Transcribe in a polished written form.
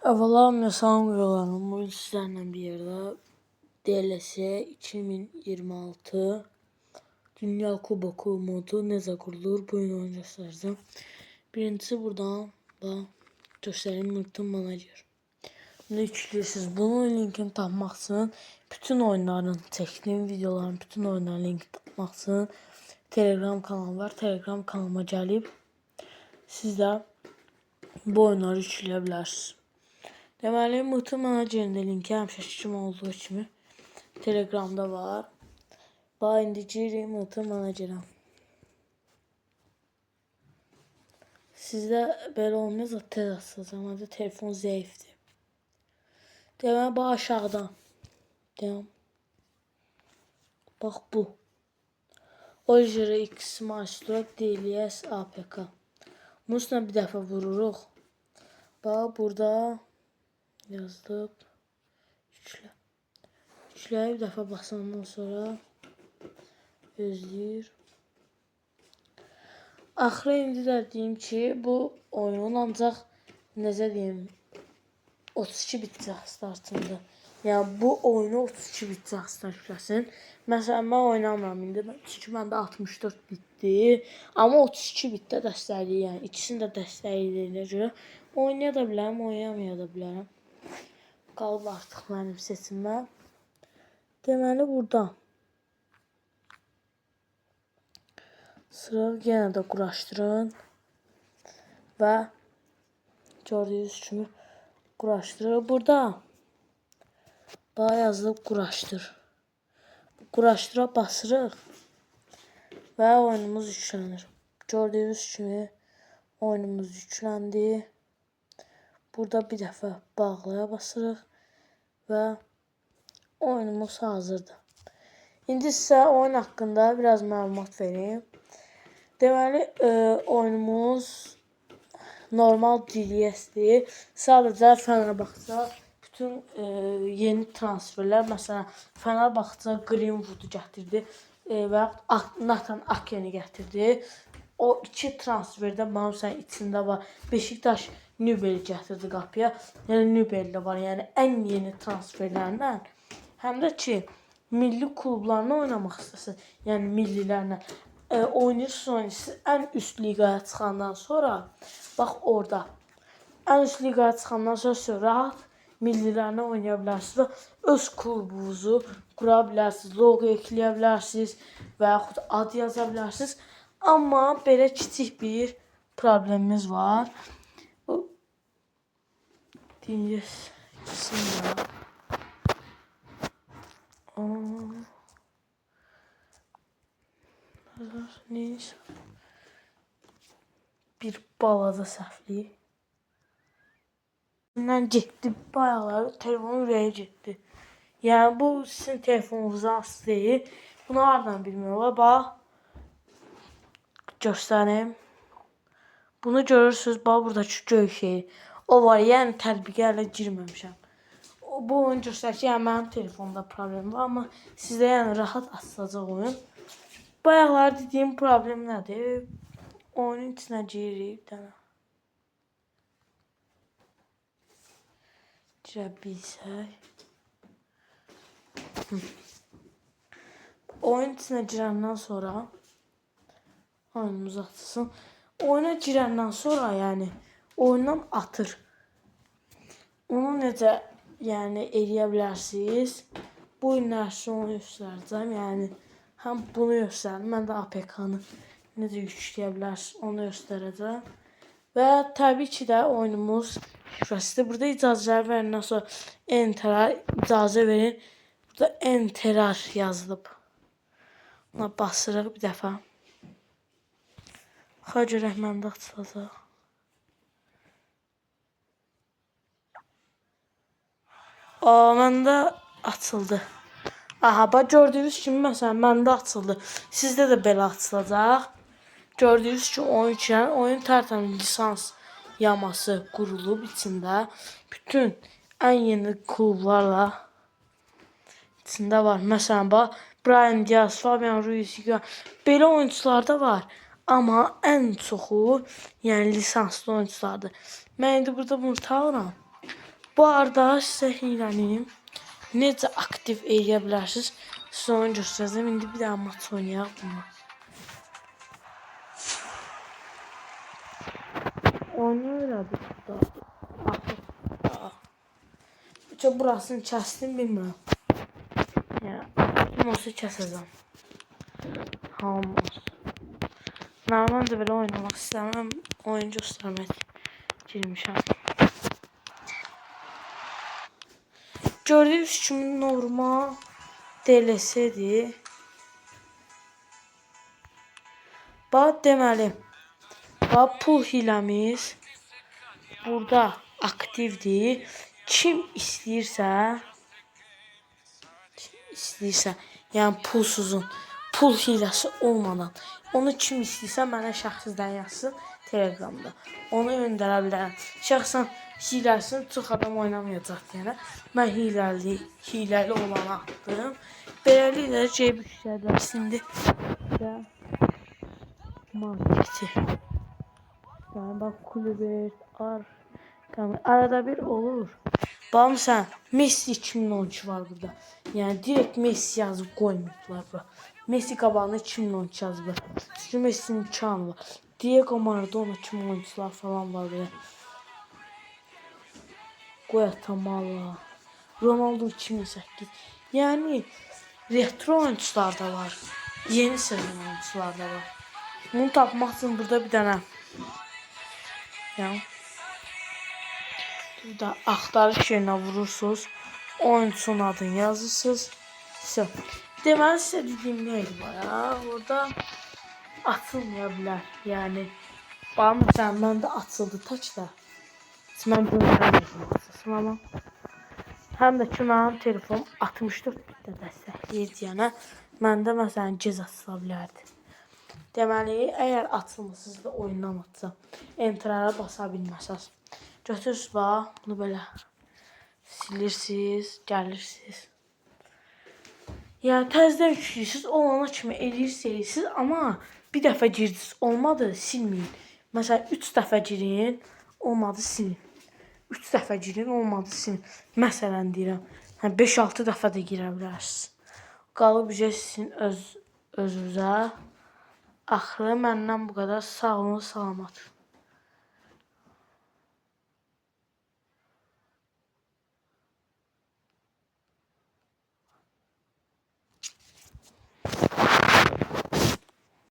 Əvvəla salam yollarım. Bugün sizlərlə bir yerdə DLC 2026 Dünya Kuboku modu necə qurulur bu oyunu göstərəcəm. Birincisi buradan göstəreyim Multi Manager. Bunu yüklüyorsunuz. Bunun linkini tapmaq üçün bütün oyunların çəkdiyim videoların bütün oyunların linkini tapmaq üçün Telegram kanalım var. Telegram kanalıma gəlib siz də bu oyunları yükləyə bilərsiniz. Deməli, Multi Managerin də linki həmişəki kimi olduğu kimi Telegramda var. İndi girin Multi Managerə. Sizdə belə olmayacaq, tez açacağım. Hadi telefon zəifdir. Deməli, aşağıdan. Bax bu. Ojere X Maestro DLS APK. Bunun üstüne bir dəfə vururuq. Bax burada yazılıb. Yükləyə bir dəfə basandan sonra gözləyir. Axırı indi də deyim ki, bu oyun ancaq necə deyim 32 bit startında. Yəni bu oyunu 32 bit start yükləsin. Məsələn mən oynamıram indi. Çünki məndə 64 bitdir. Amma 32 bitdə dəstəkləyir. Yəni ikisini də dəstəklədiyinə görə oynaya da bilərəm, oynamaya da bilərəm. Qalıb artıq mənim seçimim. Deməli burada sıra yenə də quraşdırın və gördüyünüz kimi quraşdırır. Burada yazılıb quraşdır. Quraşdıra basırıq və oyunumuz yüklənir. Gördüyünüz kimi oyunumuz yükləndi. Burada bir dəfə bağlaya basırıq və oyunumuz hazırdır. İndi sizə oyun haqqında biraz məlumat vereyim. Deməli, oyunumuz normal DLS-dir. Sadəcə Fenerbahçe bütün yeni transferlər, məsələn, Fenerbahçe Greenwood-u gətirdi və Nathan Ake'ni gətirdi. O iki transferdə mənim içində var. Beşiktaş Nübel'i gətirdi qapıya. Yəni Nübel də var. Yəni ən yeni transferlərlə. Həm də ki, milli klublarla oynamaq istəsin. Yəni millilərlə oynayırsınız. Ən üst liqaya çıxandan sonra bax orada. Ən üst liqaya çıxandan sonra rahat millilərlə oynaya bilərsiniz və öz klubunuzu qura bilərsiniz. Logo ekləyə bilərsiniz və yaxud ad yaza bilərsiniz. Amma belə kiçik bir problemimiz var. Deyəcəyiz. Neyse. Bir balaca səhvlik. Məndən getdi, bayaqları telefonun ürəyi getdi. Yəni bu sizin telefonunuzdan asılı deyil. Bunu haradan bilmək olar? Bax. Göstərim. Bunu görürsünüz, bax buradakı göy şeyi. O var, yəni tətbiqə girməmişəm. Bu oyun göstərir ki, yəni mənim telefonda problem var, amma sizdə yəni rahat açılacaq oyun. Bayaqları dediyim problem nədir? Oyunun içinə giririk. Girə bilsək. Oyun içinə girəndən sonra oyunumuz açılsın. Oyuna girəndən sonra yəni oyundan atır. Onu necə yəni eləyə bilərsiniz? Bu günlər sizə onu göstərəcəm. Yəni həm bunu göstərdim. Mən də APK-nı necə yükləyə bilərsiniz onu göstərəcəm. Və təbii ki də oyunumuz şifrəsidir. Burada icazələri verəndən sonra Enter'a icazə verin. Burada Enter yazılıb. Buna basırıq bir dəfə. Baxa görək məndə açılacaq. Məndə açıldı. Aha, bax gördüyünüz kimi məsələn məndə açıldı. Sizdə də belə açılacaq. Gördüyünüz kimi oyun tərtəmiz lisans yaması qurulub içində. Bütün ən yeni klublarla içində var. Məsələn bax Brahim Diaz, Fabian Ruiz, belə oyuncular da var. Amma ən çoxu yəni lisanslı oyunculardır. Mən indi burada bunu alıram. Bu arada sizə hilənin necə aktiv edə bilərsiniz, sizə onu göstərəcəm. İndi bir daha maç oynayaq bunu. Onu öyrədik burada. Burasını kəsdim, bilmirəm. Yəni, olsa kəsəcəm. Hamımız. Normalde belə oynamaq istəmirəm. Oyun göstərmək girmişəm. Gördüyünüz kimi normal DLS-dir. Bax, deməli, bax, pul hiləmiz burada aktivdir. Kim istəyirsə, yəni pulsuzun, pul hiləsi olmadan, onu kim istəyirsə mənə şəxsizdən yazsın Telegramda. Onu göndərə bilərəm. Şəxsən hiləsini çox adam oynamayacaq deyənə mən hiləli olanı atdım. Beləliklə ceyb yüksələsində və marketi. Yəni bax, Kulübert, arada bir olur. Bax, sən Messi 2012 var burada. Yəni direkt Messi yazıb qoymuşlar bura. Messi qabağına 2012 yazıblar. Çünki Messi'nin 2 anı var. Diego Maradona kimi oyuncular falan var belə. Guatemala, Ronaldo 2008. Yəni retro oyuncular da var. Yeni sezon oyuncular da var. Bunu tapmaq üçün burada bir dənə burada axtarış yerinə vurursunuz. Oyuncusun adını yazırsınız. Deməli sizə dediyim neydi baya? Orada atılmaya bilər. Yəni bax, məsələn, məndə açıldı taç da. Mən göndərəm amma həm də ki mənim telefonum 64 bitdə dəstəkləyir deyənə məndə məsələn gec açıla bilərdi. Deməli, əgər açılmısınız da oyundan atsa, enterə basa bilməsəz, götürürsünüz bax, bunu belə silirsiniz, gəlirsiniz. Yəni təzədən yüklüyorsunuz, olana kimi eləyirsiniz, amma bir dəfə girdiniz, olmadı, silməyin. Məsələn, 3 dəfə girin, olmadı, silin. 3 dəfə girin, olmadı, silin. Məsələn deyirəm, 5-6 dəfə də girə bilərsiniz. Qalıb sizin özünüzə. Axırı məndən bu qədər. Sağ olun, salamat.